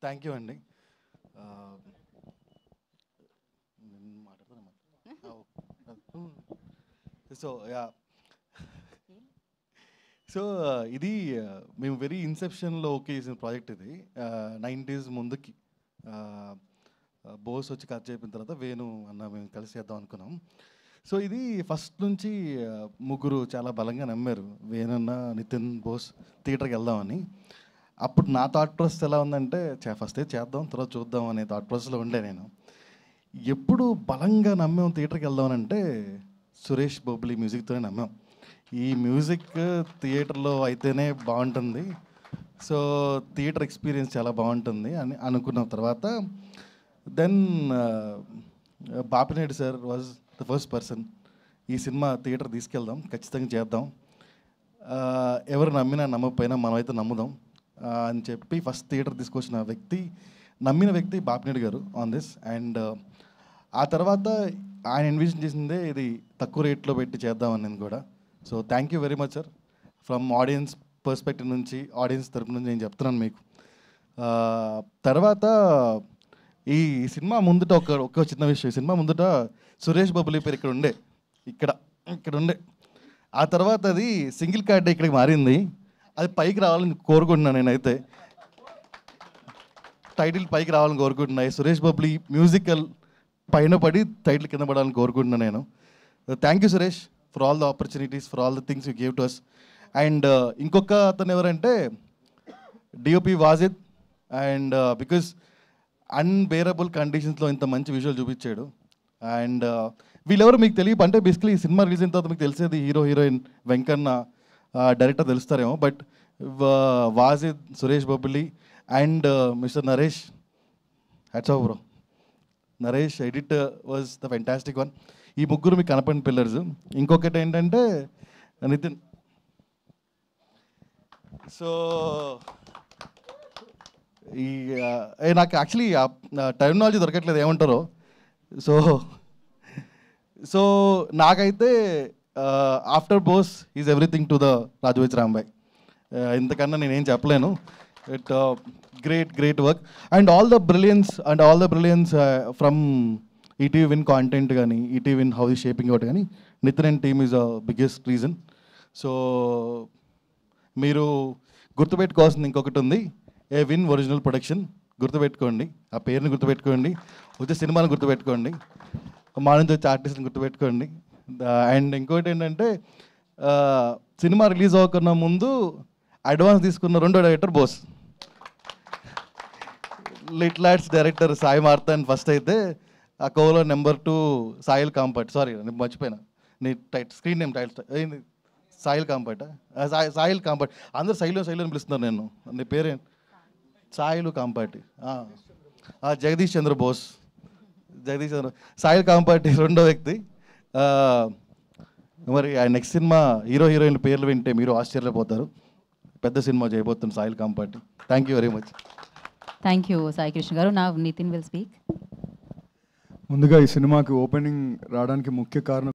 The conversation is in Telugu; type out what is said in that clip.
థ్యాంక్ యూ అండి. సో సో ఇది మేము వెరీ ఇన్సెప్షన్లో ఓకే చేసిన ప్రాజెక్ట్ ఇది. 90s ముందుకి బోస్ వచ్చి కట్ అయిపోయిన తర్వాత వేణు అన్న మేము కలిసి చేద్దాం అనుకున్నాం. సో ఇది ఫస్ట్ నుంచి ముగ్గురు చాలా బలంగా నమ్మారు, వేణన్న, నితిన్, బోస్ థియేటర్కి వెళ్దామని. అప్పుడు నా థాట్ ప్రాసెస్ ఎలా ఉందంటే ఫస్ట్ చేద్దాం తర్వాత చూద్దాం అనే థాట్ ప్రాసెస్లో ఉండే నేను. ఎప్పుడు బలంగా నమ్మాం థియేటర్కి వెళ్దామనంటే సురేష్ బొబ్లీ మ్యూజిక్తోనే నమ్మాం. ఈ మ్యూజిక్ థియేటర్లో అయితేనే బాగుంటుంది, సో థియేటర్ ఎక్స్పీరియన్స్ చాలా బాగుంటుంది అని అనుకున్న తర్వాత then Bapineedu sir was the first person. ఈ సినిమా థియేటర్ తీసుకెళ్దాం, ఖచ్చితంగా చేద్దాం, ఎవరు నమ్మినా నమ్మకపోయినా మనమైతే నమ్ముదాం అని చెప్పి ఫస్ట్ థియేటర్ తీసుకొచ్చిన వ్యక్తి, నమ్మిన వ్యక్తి బాపినేడు గారు ఆన్ దిస్. అండ్ ఆ తర్వాత ఆయన ఇన్విజన్ చేసిందే ఇది తక్కువ రేట్లో పెట్టి చేద్దామని కూడా. So thank you very much sir. From audience perspective నుంచి, ఆడియన్స్ తరపు నుంచి నేను చెప్తున్నాను మీకు. తర్వాత ఈ సినిమా ముందుట ఒక చిన్న విషయం, సినిమా ముందుట సురేష్ బొబ్బులి పేరు ఇక్కడ ఉండే. ఆ తర్వాత అది సింగిల్ కార్డ్ ఇక్కడికి మారింది. అది పైకి రావాలని కోరుకుంటున్నాను నేనైతే, టైటిల్ పైకి రావాలని కోరుకుంటున్నాయి. సురేష్ బొబ్బులి మ్యూజికల్ పైన పడి టైటిల్ కింద పడాలని కోరుకుంటున్నాను నేను. Thank you Suresh for all the opportunities, for all the things you gave to us. And ఇంకొక అతను ఎవరంటే DOP Wajid. And because unbearable కండిషన్స్లో ఇంత మంచి విజువల్ చూపించాడు. అండ్ వీళ్ళెవరు మీకు తెలియ అంటే బేసికలీ ఈ సినిమా రిలీజ్ అయిన తర్వాత మీకు తెలిసేది హీరో హీరోయిన్ వెంకన్న, డైరెక్టర్ తెలుస్తారేమో. But Wajid, Suresh Bobbili and mister Naresh, hats off bro. Naresh edit was the fantastic one. ఈ ముగ్గురు మీకు కనపడిన పిల్లర్స్. ఇంకొకటి ఏంటంటే నితిన్. సో ఈ నాకు యాక్చువల్లీ టెర్మినాలజీ దొరకట్లేదు ఏమంటారో. సో నాకైతే after Bose is everything to the Raju Rambai. ఇంతకన్నా నేనేం చెప్పలేను. It great work and all the brilliance from ETV win content కానీ, ETV win how is shaping out కానీ, Nitin and team is the biggest reason. So మీరు గుర్తుపెట్టుకోవాల్సింది ఇంకొకటి ఉంది, ఏ విన్ ఒరిజినల్ ప్రొడక్షన్. గుర్తుపెట్టుకోండి, ఆ పేరుని గుర్తుపెట్టుకోండి, వచ్చే సినిమాని గుర్తుపెట్టుకోండి, మా నుంచి వచ్చే ఆర్టిస్ట్ని గుర్తుపెట్టుకోండి. అండ్ ఇంకోటి ఏంటంటే సినిమా రిలీజ్ అవ్వకున్న ముందు అడ్వాన్స్ తీసుకున్న రెండో director Bose. Little arts director Sai Marthan first అయితే, ఆ కోలో నెంబర్ 2 సాయిల్ కాంపట్. సారీ నేను మర్చిపోయినా నీ screen name title Sail Kampat. Sail Kampat, అందరూ శైలు అని పిలుస్తున్నారు. నేను నీ పేరేం? సాయిలు కాంపాటి. జగదీష్ చంద్ర బోస్, సాయిల్ కాంపాటి రెండో వ్యక్తి. మరి ఆ నెక్స్ట్ సినిమా హీరో హీరోయిన్ పేర్లు వింటే మీరు ఆశ్చర్యపోతారు. పెద్ద సినిమా చేయబోతుంది soil కాంపాటి. Thank you very much. Thank you Sai Krishna గారు. నా నితిన్ విల్ స్పీక్. ముందుగా ఈ సినిమాకి ఓపెనింగ్ రావడానికి ముఖ్య కారణం